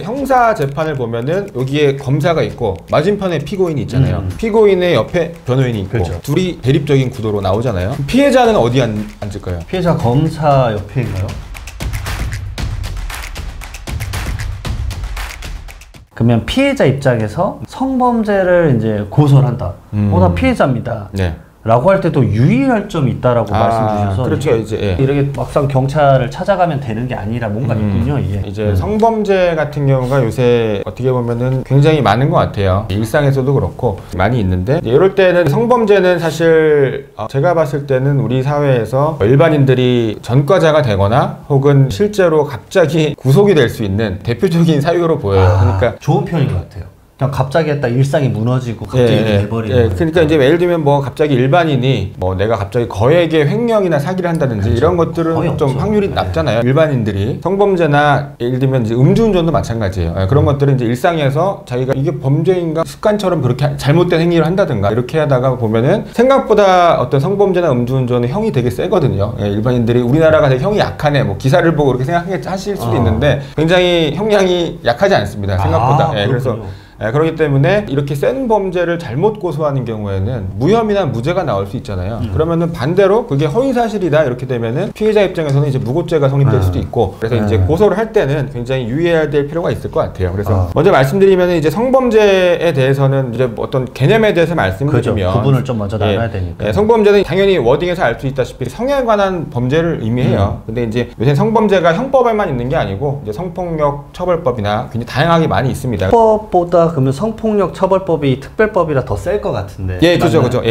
형사 재판을 보면은 여기에 검사가 있고 맞은편에 피고인이 있잖아요. 피고인의 옆에 변호인이 있고 그렇죠. 둘이 대립적인 구도로 나오잖아요. 피해자는 어디 앉을까요? 피해자 검사 옆에인가요? 그러면 피해자 입장에서 성범죄를 이제 고소를 한다. 나 피해자입니다. 네. 라고 할 때도 유의할 점이 있다라고 말씀 주셔서 그렇죠. 이제 이렇게 막상 경찰을 찾아가면 되는 게 아니라 뭔가 있군요. 이게. 이제 성범죄 같은 경우가 요새 어떻게 보면은 굉장히 많은 것 같아요. 일상에서도 그렇고 많이 있는데 이럴 때는 성범죄는 사실 제가 봤을 때는 우리 사회에서 일반인들이 전과자가 되거나 혹은 실제로 갑자기 구속이 될 수 있는 대표적인 사유로 보여요. 그러니까 좋은 편인 것 같아요. 그냥 갑자기 했다 일상이 무너지고 갑자기 돼버리는 그러니까 이제 예를 들면 뭐 갑자기 일반인이 뭐 내가 갑자기 거액의 횡령이나 사기를 한다든지 그렇죠. 이런 것들은 좀 확률이 낮잖아요. 일반인들이 성범죄나 예를 들면 이제 음주운전도 마찬가지예요. 그런 것들은 이제 일상에서 자기가 이게 범죄인가 습관처럼 그렇게 잘못된 행위를 한다든가 이렇게 하다가 보면은 생각보다 어떤 성범죄나 음주운전은 형이 되게 세거든요. 일반인들이 우리나라가 되게 형이 약하네 뭐 기사를 보고 그렇게 생각하실 수도 있는데 굉장히 형량이 약하지 않습니다. 생각보다. 그래서 그렇기 때문에 이렇게 센 범죄를 잘못 고소하는 경우에는 무혐의나 무죄가 나올 수 있잖아요. 그러면은 반대로 그게 허위사실이다 이렇게 되면은 피해자 입장에서는 이제 무고죄가 성립될 수도 있고 그래서 이제 고소를 할 때는 굉장히 유의해야 될 필요가 있을 것 같아요. 그래서 먼저 말씀드리면 이제 성범죄에 대해서는 이제 어떤 개념에 대해서 말씀드리면 그렇죠. 구분을 좀 먼저 나눠야 되니까. 성범죄는 당연히 워딩에서 알 수 있다시피 성에 관한 범죄를 의미해요. 근데 이제 요새 성범죄가 형법에만 있는 게 아니고 이제 성폭력 처벌법이나 굉장히 다양하게 많이 있습니다. 형법보다 그러면 성폭력 처벌법이 특별법이라 더 셀 것 같은데. 그죠. 그죠.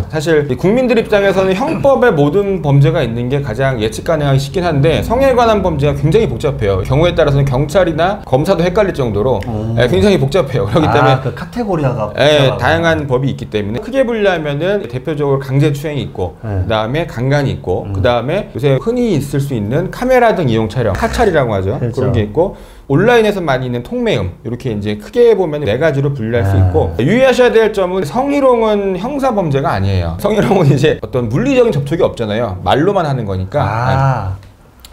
사실 국민들 입장에서는 형법에 모든 범죄가 있는 게 가장 예측 가능하기 쉽긴 한데 성에 관한 범죄가 굉장히 복잡해요. 경우에 따라서는 경찰이나 검사도 헷갈릴 정도로 굉장히 복잡해요. 그렇기 때문에 그 카테고리가 다양한 법이 있기 때문에 크게 분류하면은 대표적으로 강제추행이 있고 그다음에 강간이 있고 그다음에 요새 흔히 있을 수 있는 카메라 등 이용 촬영, 사찰이라고 하죠. 그렇죠. 그런 게 있고 온라인에서 많이 있는 통매음 이렇게 이제 크게 보면 4가지로 분류할 수 있고 유의하셔야 될 점은 성희롱은 형사범죄가 아니에요. 성희롱은 이제 어떤 물리적인 접촉이 없잖아요. 말로만 하는 거니까.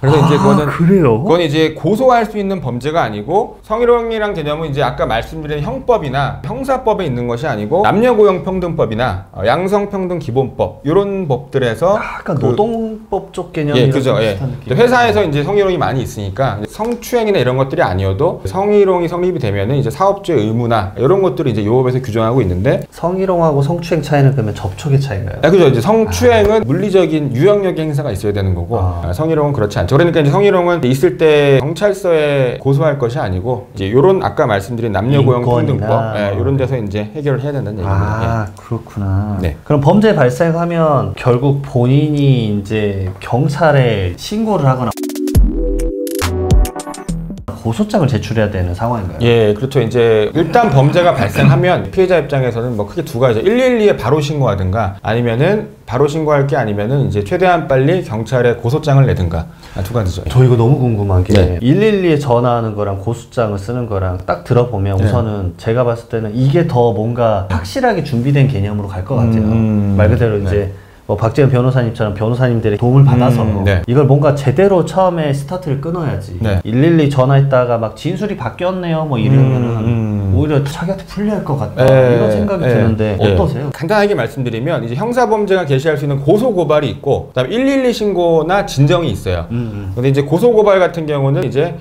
그래서 이제 그건 이제 고소할 수 있는 범죄가 아니고 성희롱이란 개념은 이제 아까 말씀드린 형법이나 형사법에 있는 것이 아니고 남녀고용평등법이나 양성평등기본법 이런 법들에서 약간 노동법 쪽 개념이랑 그죠. 비슷한 느낌. 회사에서 이제 성희롱이 많이 있으니까 성추행이나 이런 것들이 아니어도 성희롱이 성립이 되면은 이제 사업주의 의무나 이런 것들을 이제 요법에서 규정하고 있는데 성희롱하고 성추행 차이는 그러면 접촉의 차이인가요? 그죠. 이제 성추행은 물리적인 유형력의 행사가 있어야 되는 거고 성희롱은 그렇지 않죠. 그러니까 이제 성희롱은 있을 때 경찰서에 고소할 것이 아니고 이제 요런 아까 말씀드린 남녀고용평등법 이런 데서 이제 해결을 해야 된다는 얘기입니다. 그렇구나. 그럼 범죄 발생하면 결국 본인이 이제 경찰에 신고를 하거나 고소장을 제출해야 되는 상황인가요? 그렇죠. 이제 일단 범죄가 발생하면 피해자 입장에서는 뭐 크게 2가지죠. 112에 바로 신고하든가 아니면은 바로 신고할 게 아니면은 이제 최대한 빨리 경찰에 고소장을 내든가 2가지죠. 저 이거 너무 궁금한 게 112에 전화하는 거랑 고소장을 쓰는 거랑 딱 들어보면 우선은 제가 봤을 때는 이게 더 뭔가 확실하게 준비된 개념으로 갈 것 같아요. 말 그대로 이제 뭐 박재현 변호사님처럼 변호사님들의 도움을 받아서 이걸 뭔가 제대로 처음에 스타트를 끊어야지 112 전화했다가 막 진술이 바뀌었네요 뭐 이러면은 오히려 자기한테 불리할 것 같다 이런 생각이 드는데 어떠세요? 간단하게 말씀드리면 이제 형사범죄가 개시할 수 있는 고소고발이 있고 그다음에 112 신고나 진정이 있어요. 근데 이제 고소고발 같은 경우는 이제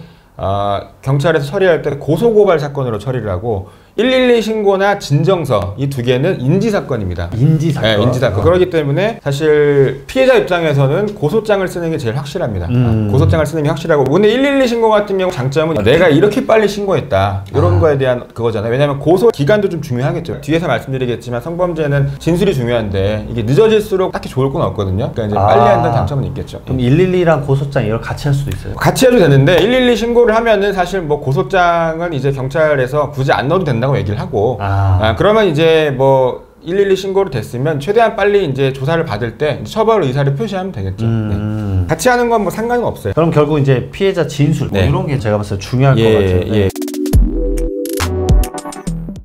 경찰에서 처리할 때 고소고발 사건으로 처리를 하고 112 신고나 진정서 이 2개는 인지사건입니다. 인지사건. 인지사건. 그렇기 때문에 사실 피해자 입장에서는 고소장을 쓰는 게 제일 확실합니다. 고소장을 쓰는 게 확실하고 근데 112 신고 같은 경우 장점은 내가 이렇게 빨리 신고했다 이런 거에 대한 그거잖아요. 왜냐하면 고소 기간도 좀 중요하겠죠. 뒤에서 말씀드리겠지만 성범죄는 진술이 중요한데 이게 늦어질수록 딱히 좋을 건 없거든요. 그러니까 이제 빨리 한다는 장점은 있겠죠. 그럼 112랑 고소장 이걸 같이 할 수도 있어요? 같이 해도 되는데 112 신고를 하면은 사실 뭐 고소장은 이제 경찰에서 굳이 안 넣어도 된다고 얘기를 하고 그러면 이제 뭐 112 신고로 됐으면 최대한 빨리 이제 조사를 받을 때 처벌 의사를 표시하면 되겠죠. 같이 하는 건 뭐 상관은 없어요. 그럼 결국 이제 피해자 진술 뭐 이런 게 제가 봤을 때 중요할 것 같은데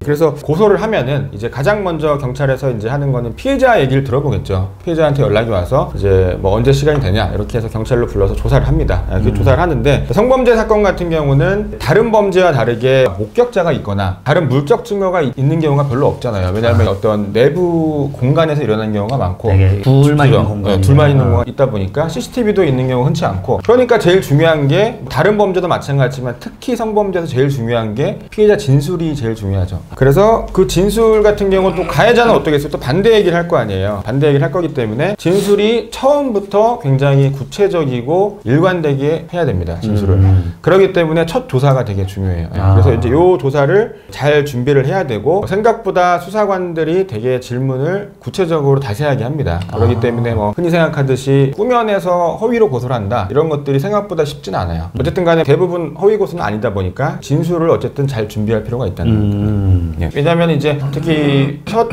그래서 고소를 하면은 이제 가장 먼저 경찰에서 이제 하는 거는 피해자 얘기를 들어보겠죠. 피해자한테 연락이 와서 이제 뭐 언제 시간이 되냐 이렇게 해서 경찰로 불러서 조사를 합니다. 그 조사를 하는데 성범죄 사건 같은 경우는 다른 범죄와 다르게 목격자가 있거나 다른 물적 증거가 있는 경우가 별로 없잖아요. 왜냐하면 어떤 내부 공간에서 일어나는 경우가 많고 둘만 있는 공간, 둘만 있는 경우가 있다 보니까 CCTV도 있는 경우가 흔치 않고 그러니까 제일 중요한 게 다른 범죄도 마찬가지지만 특히 성범죄에서 제일 중요한 게 피해자 진술이 제일 중요하죠. 그래서 그 진술 같은 경우 또 가해자는 어떻겠어요? 또 반대 얘기를 할 거 아니에요. 반대 얘기를 할 거기 때문에 진술이 처음부터 굉장히 구체적이고 일관되게 해야 됩니다. 진술을. 그렇기 때문에 첫 조사가 되게 중요해요. 그래서 이제 요 조사를 잘 준비를 해야 되고 생각보다 수사관들이 되게 질문을 구체적으로 자세하게 합니다. 그렇기 때문에 뭐 흔히 생각하듯이 꾸며내서 허위로 고소를 한다 이런 것들이 생각보다 쉽지는 않아요. 어쨌든 간에 대부분 허위 고소는 아니다 보니까 진술을 어쨌든 잘 준비할 필요가 있다는 거죠. 왜냐하면 이제 특히 첫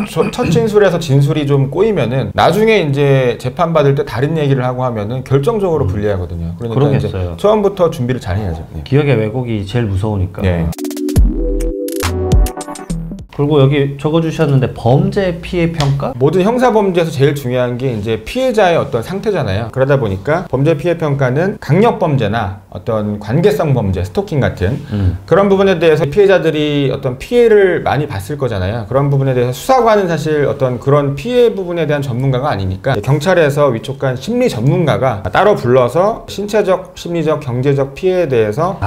진술에서 진술이 좀 꼬이면은 나중에 이제 재판 받을 때 다른 얘기를 하고 하면은 결정적으로 불리하거든요. 그러니까 그러겠어요. 이제 처음부터 준비를 잘 해야죠. 기억의 왜곡이 제일 무서우니까. 네. 그리고 여기 적어주셨는데 범죄 피해 평가? 모든 형사범죄에서 제일 중요한 게 이제 피해자의 어떤 상태잖아요. 그러다 보니까 범죄 피해 평가는 강력범죄나 어떤 관계성 범죄, 스토킹 같은 그런 부분에 대해서 피해자들이 어떤 피해를 많이 봤을 거잖아요. 그런 부분에 대해서 수사관은 사실 어떤 그런 피해 부분에 대한 전문가가 아니니까 경찰에서 위촉한 심리 전문가가 따로 불러서 신체적, 심리적, 경제적 피해에 대해서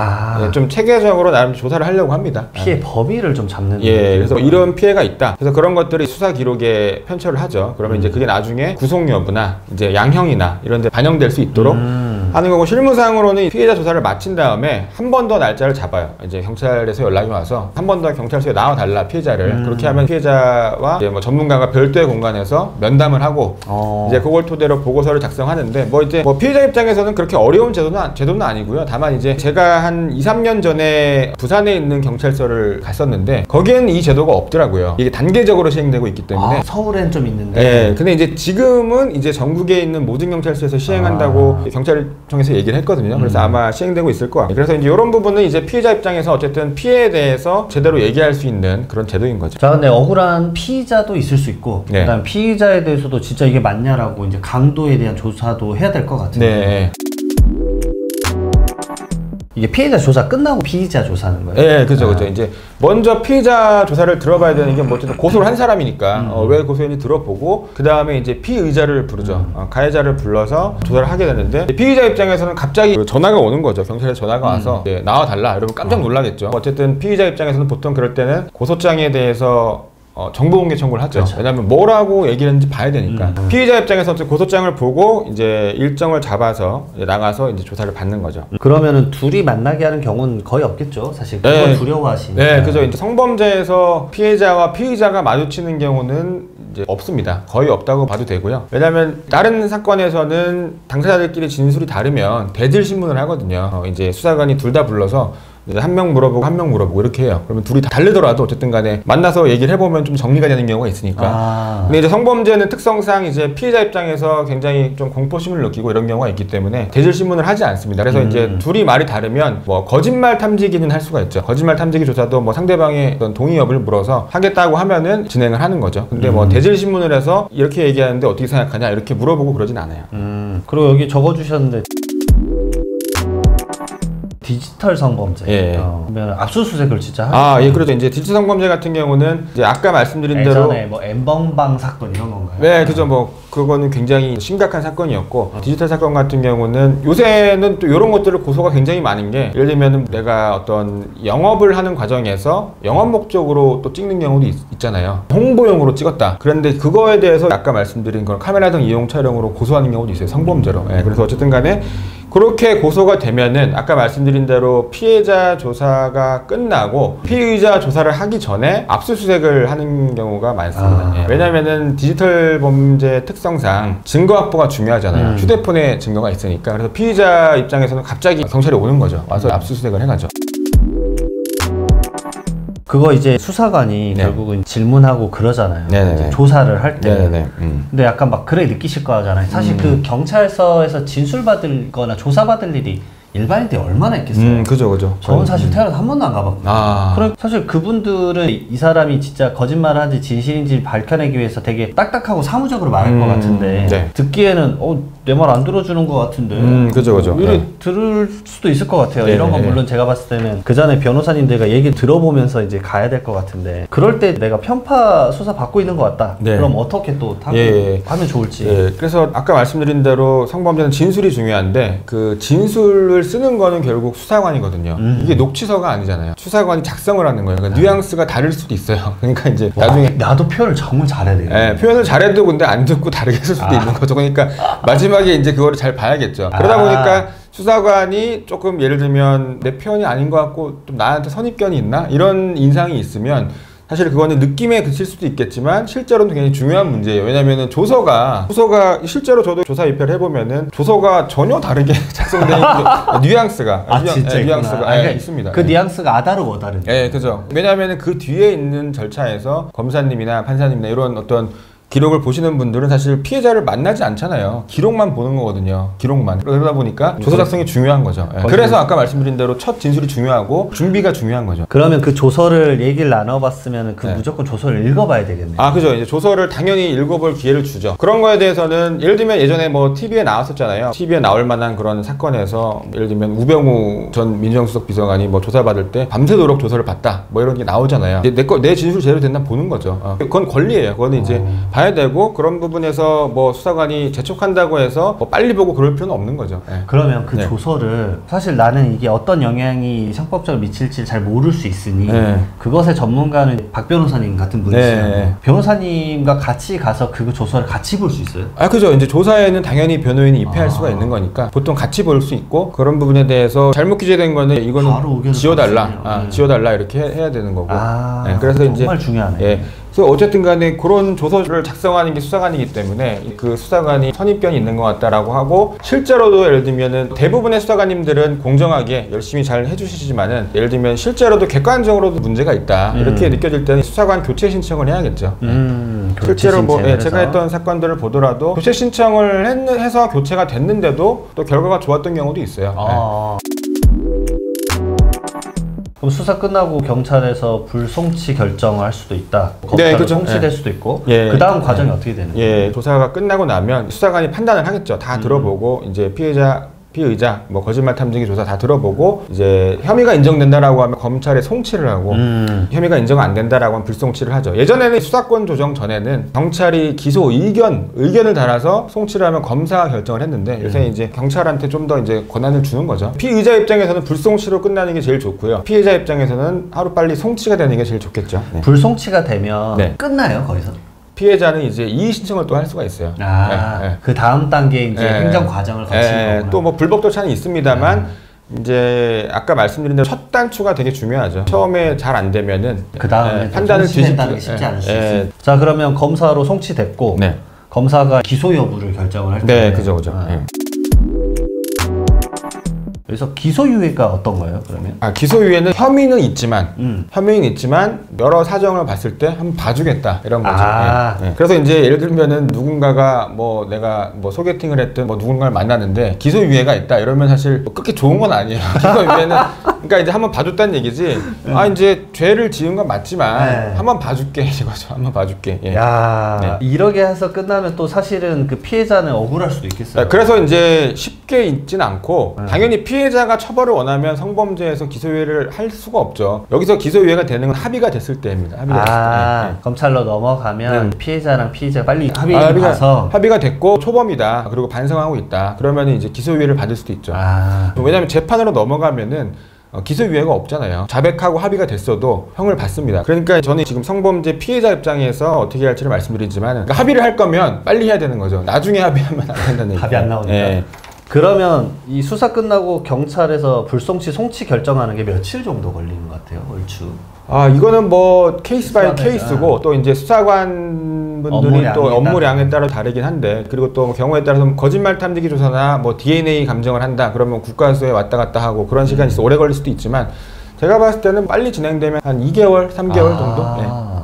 좀 체계적으로 나름 조사를 하려고 합니다. 피해 범위를 좀 잡는. 그래서 이런 피해가 있다. 그래서 그런 것들이 수사 기록에 편철을 하죠. 그러면 이제 그게 나중에 구속 여부나 이제 양형이나 이런 데 반영될 수 있도록 하는 거고 실무상으로는 피해자 조사를 마친 다음에 한 번 더 날짜를 잡아요. 이제 경찰에서 연락이 와서 한 번 더 경찰서에 나와달라 피해자를. 그렇게 하면 피해자와 이제 뭐 전문가가 별도의 공간에서 면담을 하고 이제 그걸 토대로 보고서를 작성하는데 뭐 이제 뭐 피해자 입장에서는 그렇게 어려운 제도는 아니고요. 다만 이제 제가 한 2, 3년 전에 부산에 있는 경찰서를 갔었는데 거기에는 이 제도가 없더라고요. 이게 단계적으로 시행되고 있기 때문에. 서울엔 좀 있는데. 네. 근데 이제 지금은 이제 전국에 있는 모든 경찰서에서 시행한다고 경찰청에서 얘기를 했거든요. 그래서 아마 시행되고 있을 것 같아요. 그래서 이제 이런 부분은 이제 피해자 입장에서 어쨌든 피해에 대해서 제대로 얘기할 수 있는 그런 제도인 거죠. 자, 근데 억울한 피의자도 있을 수 있고, 그다음 피의자에 대해서도 진짜 이게 맞냐라고 이제 강도에 대한 조사도 해야 될 것 같은데. 이게 피해자 조사 끝나고 피의자 조사하는 거예요? 네, 그죠. 이제 먼저 피의자 조사를 들어봐야 되는 게 뭐 어쨌든 고소를 한 사람이니까 왜 고소했는지 들어보고 그 다음에 이제 피의자를 부르죠. 가해자를 불러서 조사를 하게 되는데 피의자 입장에서는 갑자기 전화가 오는 거죠. 경찰에 전화가 와서 나와달라. 이러면 깜짝 놀라겠죠. 어쨌든 피의자 입장에서는 보통 그럴 때는 고소장에 대해서 정보공개 청구를 하죠. 그렇죠. 왜냐하면 뭐라고 얘기를 했는지 봐야 되니까. 피의자 입장에서 고소장을 보고 이제 일정을 잡아서 이제 나가서 이제 조사를 받는 거죠. 그러면은 둘이 만나게 하는 경우는 거의 없겠죠. 사실 그걸 두려워하시니까. 네, 그죠. 이제 성범죄에서 피해자와 피의자가 마주치는 경우는 이제 없습니다. 거의 없다고 봐도 되고요. 왜냐하면 다른 사건에서는 당사자들끼리 진술이 다르면 대질 신문을 하거든요. 이제 수사관이 둘 다 불러서 한 명 물어보고 한 명 물어보고 이렇게 해요. 그러면 둘이 다 다르더라도 어쨌든 간에 만나서 얘기를 해보면 좀 정리가 되는 경우가 있으니까. 근데 이제 성범죄는 특성상 이제 피해자 입장에서 굉장히 좀 공포심을 느끼고 이런 경우가 있기 때문에 대질 신문을 하지 않습니다. 그래서 이제 둘이 말이 다르면 뭐 거짓말 탐지기는 할 수가 있죠. 거짓말 탐지기 조사도 뭐 상대방의 어떤 동의 여부를 물어서 하겠다고 하면은 진행을 하는 거죠. 근데 뭐 대질 신문을 해서 이렇게 얘기하는데 어떻게 생각하냐 이렇게 물어보고 그러진 않아요. 그리고 여기 적어주셨는데 디지털 성범죄. 그러면 압수수색을 진짜 하죠. 그렇죠. 이제 디지털 성범죄 같은 경우는 이제 아까 말씀드린 대로 예전에 뭐 엠번방 사건 이런 건가요? 네, 그죠. 뭐 그거는 굉장히 심각한 사건이었고 디지털 사건 같은 경우는 요새는 또 이런 것들을 고소가 굉장히 많은 게 예를 들면은 내가 어떤 영업을 하는 과정에서 영업 목적으로 또 찍는 경우도 있잖아요. 홍보용으로 찍었다. 그런데 그거에 대해서 아까 말씀드린 그런 카메라 등 이용 촬영으로 고소하는 경우도 있어요. 성범죄로. 그래서 어쨌든 간에 그렇게 고소가 되면은 아까 말씀드린 대로 피해자 조사가 끝나고 피의자 조사를 하기 전에 압수수색을 하는 경우가 많습니다. 왜냐면은 디지털 범죄 특성상 증거 확보가 중요하잖아요. 휴대폰에 증거가 있으니까. 그래서 피의자 입장에서는 갑자기 경찰이 오는 거죠. 와서 압수수색을 해가죠. 그거 이제 수사관이 결국은 질문하고 그러잖아요. 이제 조사를 할 때. 근데 약간 막 그래 느끼실 거잖아요. 사실 그 경찰서에서 진술받을 거나 조사받을 일이 일반인들이 얼마나 있겠어요. 그죠. 저는 사실 태어나서 한 번도 안 가봤거든요. 그럼 사실 그분들은 이 사람이 진짜 거짓말을 하는지 진실인지 밝혀내기 위해서 되게 딱딱하고 사무적으로 말할 것 같은데 네. 듣기에는 내 말 안 들어주는 것 같은데 그죠. 오히려 들을 수도 있을 것 같아요. 네, 이런 건 물론 제가 봤을 때는 그 전에 변호사님들과 얘기 들어보면서 이제 가야 될 것 같은데 그럴 때 내가 편파 수사 받고 있는 것 같다. 네. 그럼 어떻게 또 하면 좋을지. 그래서 아까 말씀드린 대로 성범죄는 진술이 중요한데 그 진술을 쓰는 거는 결국 수사관이거든요. 이게 녹취서가 아니잖아요. 수사관이 작성을 하는 거예요. 그러니까 뉘앙스가 다를 수도 있어요. 그러니까 이제 나중에 나도 표현을 정말 잘해야 돼요. 표현을 잘해도 근데 안 듣고 다르게 했을 수도 있는 거죠. 그러니까 마지막에 이제 그거를 잘 봐야겠죠. 그러다 보니까 수사관이 조금 예를 들면 내 표현이 아닌 것 같고 좀 나한테 선입견이 있나? 이런 인상이 있으면 사실 그거는 느낌에 그칠 수도 있겠지만 실제로는 굉장히 중요한 문제예요. 왜냐면은 조서가 실제로 저도 조사 입회를 해보면은 조서가 전혀 다르게 작성된 뉘앙스가 뉘앙스가 있습니다. 그 뉘앙스가 아다르고 어다른. 그죠. 왜냐면은 그 뒤에 있는 절차에서 검사님이나 판사님이나 이런 어떤 기록을 보시는 분들은 사실 피해자를 만나지 않잖아요. 기록만 보는 거거든요. 기록만. 그러다 보니까 조서 작성이 중요한 거죠. 그래서 아까 말씀드린 대로 첫 진술이 중요하고 준비가 중요한 거죠. 그러면 그 조서를 얘기를 나눠봤으면 무조건 조서를 읽어봐야 되겠네요. 그죠. 이제 조서를 당연히 읽어볼 기회를 주죠. 그런 거에 대해서는 예를 들면 예전에 뭐 TV에 나왔었잖아요. TV에 나올 만한 그런 사건에서 예를 들면 우병우 전 민정수석 비서관이 뭐 조사받을 때 밤새도록 조서를 봤다. 뭐 이런 게 나오잖아요. 내 진술 제대로 됐나 보는 거죠. 그건 권리예요. 그거는 이제 봐야 되고 그런 부분에서 뭐 수사관이 재촉한다고 해서 뭐 빨리 보고 그럴 필요는 없는 거죠. 그러면 그 조서를 사실 나는 이게 어떤 영향이 형법적으로 미칠지 잘 모를 수 있으니 그것의 전문가는 박 변호사님 같은 분이시죠. 변호사님과 같이 가서 그 조서를 같이 볼 수 있어요? 그죠. 이제 조사에는 당연히 변호인이 입회할 수가 있는 거니까 보통 같이 볼 수 있고 그런 부분에 대해서 잘못 기재된 거는 이거는 지워달라 이렇게 해야 되는 거고. 그래서 정말 이제 중요하네. 그래서 어쨌든 간에 그런 조서를 작성하는 게 수사관이기 때문에 그 수사관이 선입견이 있는 것 같다라고 하고 실제로도 예를 들면은 대부분의 수사관님들은 공정하게 열심히 잘 해주시지만은 예를 들면 실제로도 객관적으로도 문제가 있다 이렇게 느껴질 때는 수사관 교체 신청을 해야겠죠. 실제로 뭐 제가 했던 사건들을 보더라도 교체 신청을 해서 교체가 됐는데도 또 결과가 좋았던 경우도 있어요. 그럼 수사 끝나고 경찰에서 불송치 결정을 할 수도 있다. 검찰로 송치될 수도 있고. 그 다음 과정이 어떻게 되는 거예요? 조사가 끝나고 나면 수사관이 판단을 하겠죠. 다 들어보고 이제 피의자, 뭐 거짓말 탐지기 조사 다 들어보고 이제 혐의가 인정된다라고 하면 검찰에 송치를 하고 혐의가 인정 안 된다라고 하면 불송치를 하죠. 예전에는 수사권 조정 전에는 경찰이 기소 의견을 달아서 송치를 하면 검사가 결정을 했는데 요새 이제 경찰한테 좀 더 이제 권한을 주는 거죠. 피의자 입장에서는 불송치로 끝나는 게 제일 좋고요. 피해자 입장에서는 하루빨리 송치가 되는 게 제일 좋겠죠. 불송치가 되면 끝나요, 거기서? 피해자는 이제 이의 신청을 또 할 수가 있어요. 그 다음 단계 이제 행정 과정을 거치는 거구나. 또 뭐 불법 절차는 있습니다만 이제 아까 말씀드린 대로 첫 단추가 되게 중요하죠. 처음에 잘 안 되면은 그 다음에 판단을 뒤집는다는 게 쉽지 않을 수 있어요. 자, 그러면 검사로 송치됐고 검사가 기소 여부를 결정을 할 때. 그죠. 그래서 기소유예가 어떤가요, 그러면? 기소유예는 혐의는 있지만 여러 사정을 봤을 때 한번 봐주겠다 이런 거죠. 그래서 이제 예를 들면은 누군가가 뭐 내가 뭐 소개팅을 했든 뭐 누군가를 만났는데 기소유예가 있다 이러면 사실 뭐 그렇게 좋은 건 아니에요. 기소유예는 그러니까 이제 한번 봐줬다는 얘기지. 이제 죄를 지은 건 맞지만 한번 봐줄게 이거죠. 한번 봐줄게. 이렇게 해서 끝나면 또 사실은 그 피해자는 억울할 수도 있겠어요. 그래서 이제 쉽게 있진 않고 당연히 피해자가 처벌을 원하면 성범죄에서 기소유예를 할 수가 없죠. 여기서 기소유예가 되는 건 합의가 됐을 때입니다. 검찰로 넘어가면 피해자랑 피의자가 빨리 합의가 됐고 초범이다. 그리고 반성하고 있다. 그러면 이제 기소유예를 받을 수도 있죠. 왜냐하면 재판으로 넘어가면은 기소유예가 없잖아요. 자백하고 합의가 됐어도 형을 받습니다. 그러니까 저는 지금 성범죄 피해자 입장에서 어떻게 할지를 말씀드리지만 그러니까 합의를 할 거면 빨리 해야 되는 거죠. 나중에 합의하면 안 된다는 얘기죠. 합의 안 나오니까. 그러면 이 수사 끝나고 경찰에서 불송치, 송치 결정하는 게 며칠 정도 걸리는 것 같아요, 얼추? 이거는 뭐 케이스 바이 케이스고 또 이제 수사관분들이 또 업무량에 따라 다르긴 한데 그리고 또 경우에 따라서 거짓말 탐지기 조사나 뭐 DNA 감정을 한다 그러면 국가수에 왔다 갔다 하고 그런 시간이 있어 오래 걸릴 수도 있지만 제가 봤을 때는 빨리 진행되면 한 2개월, 3개월 정도?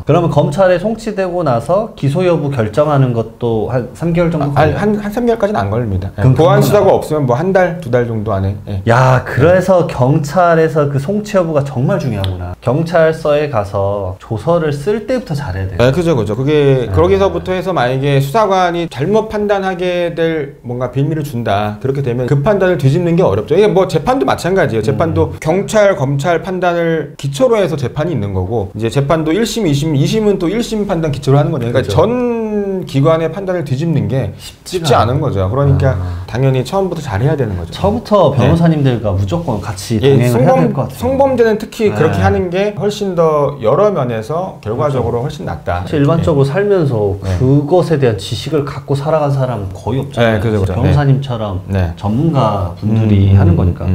그러면 검찰에 송치되고 나서 기소 여부 결정하는 것도 한 3개월 정도 걸려요? 한 3개월까지는 안 걸립니다. 그럼 보안 수사가 없으면 뭐 한 달, 2달 정도 안에. 예. 야, 그래서 경찰에서 그 송치 여부가 정말 중요하구나. 경찰서에 가서 조서를 쓸 때부터 잘해야 돼요. 네, 그죠. 그게 거기서부터 해서 만약에 수사관이 잘못 판단하게 될 뭔가 빌미를 준다. 그렇게 되면 그 판단을 뒤집는 게 어렵죠. 이게 뭐 재판도 마찬가지예요. 재판도 경찰, 검찰 판단을 기초로 해서 재판이 있는 거고, 이제 재판도 1심, 2심, 2심은 또 1심 판단 기초로 하는 거니까 그러니까 전 기관의 판단을 뒤집는 게 쉽지 않은 거죠. 그러니까 당연히 처음부터 잘해야 되는 거죠. 처음부터 변호사님들과 무조건 같이 동행을 해야 될 것 같아요. 성범죄는 특히 그렇게 하는 게 훨씬 더 여러 면에서 결과적으로 훨씬 낫다. 사실 일반적으로 살면서 그것에 대한 지식을 갖고 살아간 사람은 거의 없잖아요. 그죠. 변호사님처럼 전문가 분들이 하는 거니까.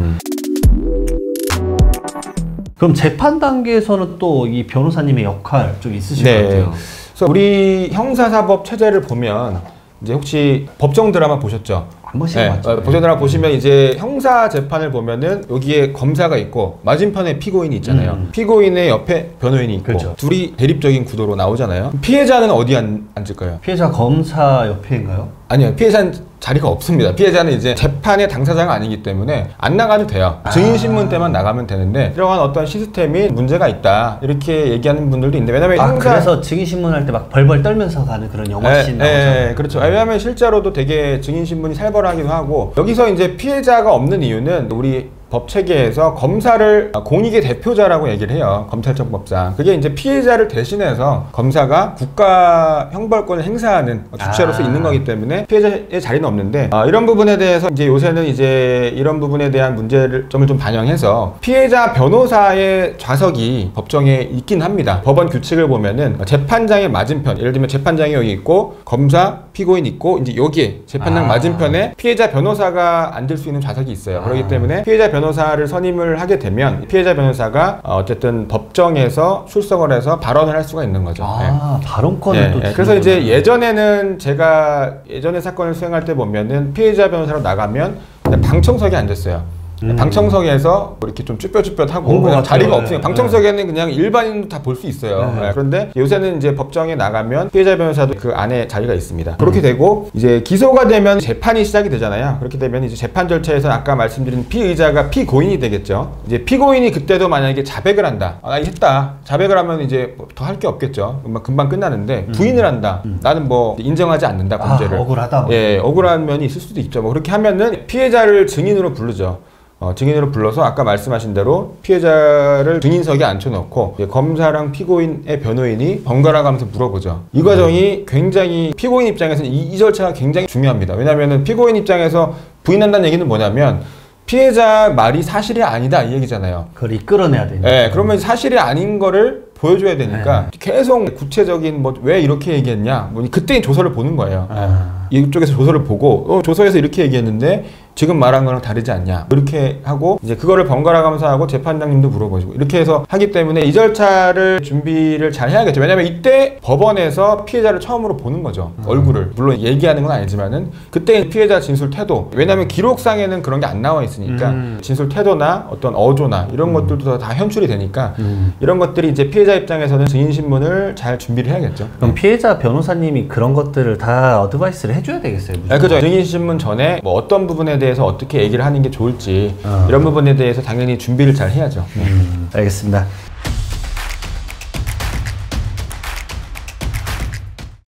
그럼 재판 단계에서는 또 이 변호사님의 역할 좀 있으실 것 같아요. 그래서 우리 형사사법 체제를 보면 이제 혹시 법정 드라마 보셨죠? 한 번씩 봤죠. 법정 드라마 보시면 이제 형사 재판을 보면은 여기에 검사가 있고 맞은편에 피고인이 있잖아요. 피고인의 옆에 변호인이 있고 그렇죠. 둘이 대립적인 구도로 나오잖아요. 피해자는 어디 앉을까요? 피해자 검사 옆에인가요? 아니요, 피해자는 자리가 없습니다. 피해자는 이제 재판의 당사자가 아니기 때문에 안 나가도 돼요. 증인신문 때만 나가면 되는데 이러한 어떤 시스템이 문제가 있다 이렇게 얘기하는 분들도 있는데, 왜냐면 그래서 증인신문 할 때 막 벌벌 떨면서 가는 그런 영화씬 나오잖아요. 그렇죠. 왜냐하면 실제로도 되게 증인신문이 살벌하기도 하고, 여기서 이제 피해자가 없는 이유는 우리 법 체계에서 검사를 공익의 대표자라고 얘기를 해요. 검찰청법상. 그게 이제 피해자를 대신해서 검사가 국가 형벌권을 행사하는 주체로서 있는 거기 때문에 피해자의 자리는 없는데, 이런 부분에 대해서 이제 요새는 이제 이런 부분에 대한 문제점을 좀 반영해서 피해자 변호사의 좌석이 법정에 있긴 합니다. 법원 규칙을 보면은 재판장의 맞은편, 예를 들면 재판장이 여기 있고 검사, 피고인 있고 이제 여기에 재판장 맞은편에 피해자 변호사가 앉을 수 있는 좌석이 있어요. 그렇기 때문에 피해자 변호사를 선임을 하게 되면 피해자 변호사가 어쨌든 법정에서 출석을 해서 발언을 할 수가 있는 거죠. 발언권을 또 그래서 이제 예전에는 제가 예전에 사건을 수행할 때 보면은 피해자 변호사로 나가면 방청석에 앉았어요. 방청석에서 이렇게 좀 쭈뼛쭈뼛하고 그냥 자리가 없으니까 방청석에는 그냥 일반인도 다 볼 수 있어요. 그런데 요새는 이제 법정에 나가면 피해자 변호사도 그 안에 자리가 있습니다. 그렇게 되고 이제 기소가 되면 재판이 시작이 되잖아요. 그렇게 되면 이제 재판 절차에서 아까 말씀드린 피의자가 피고인이 되겠죠. 이제 피고인이 그때도 만약에 자백을 한다. 나 했다. 자백을 하면 이제 더 할 게 없겠죠. 금방 끝나는데 부인을 한다. 나는 뭐 인정하지 않는다 범죄를. 억울하다. 억울한 면이 있을 수도 있죠. 뭐 그렇게 하면은 피해자를 증인으로 부르죠. 증인으로 불러서 아까 말씀하신 대로 피해자를 증인석에 앉혀놓고 검사랑 피고인의 변호인이 번갈아 가면서 물어보죠. 이 과정이 굉장히 피고인 입장에서는 이 절차가 굉장히 중요합니다. 왜냐하면 피고인 입장에서 부인한다는 얘기는 뭐냐면 피해자 말이 사실이 아니다 이 얘기잖아요. 그걸 이끌어내야 되니까. 그러면 사실이 아닌 거를 보여줘야 되니까 계속 구체적인 뭐 왜 이렇게 얘기했냐, 뭐 그때 조서를 보는 거예요. 이쪽에서 조서를 보고 조서에서 이렇게 얘기했는데 지금 말한 거랑 다르지 않냐 이렇게 하고 이제 그거를 번갈아 가면서 하고 재판장님도 물어보시고 이렇게 해서 하기 때문에 이 절차를 준비를 잘 해야겠죠. 왜냐면 이때 법원에서 피해자를 처음으로 보는 거죠. 얼굴을. 물론 얘기하는 건 아니지만은 그때 피해자 진술 태도, 왜냐면 기록상에는 그런 게 안 나와 있으니까 진술 태도나 어떤 어조나 이런 것들도 다 현출이 되니까 이런 것들이 이제 피해자 입장에서는 증인신문을 잘 준비를 해야겠죠. 그럼 피해자 변호사님이 그런 것들을 다 어드바이스를 해줘야 되겠어요. 그죠. 증인신문 전에 뭐 어떤 부분에 대해서 어떻게 얘기를 하는 게 좋을지 이런 부분에 대해서 당연히 준비를 잘 해야죠. 알겠습니다.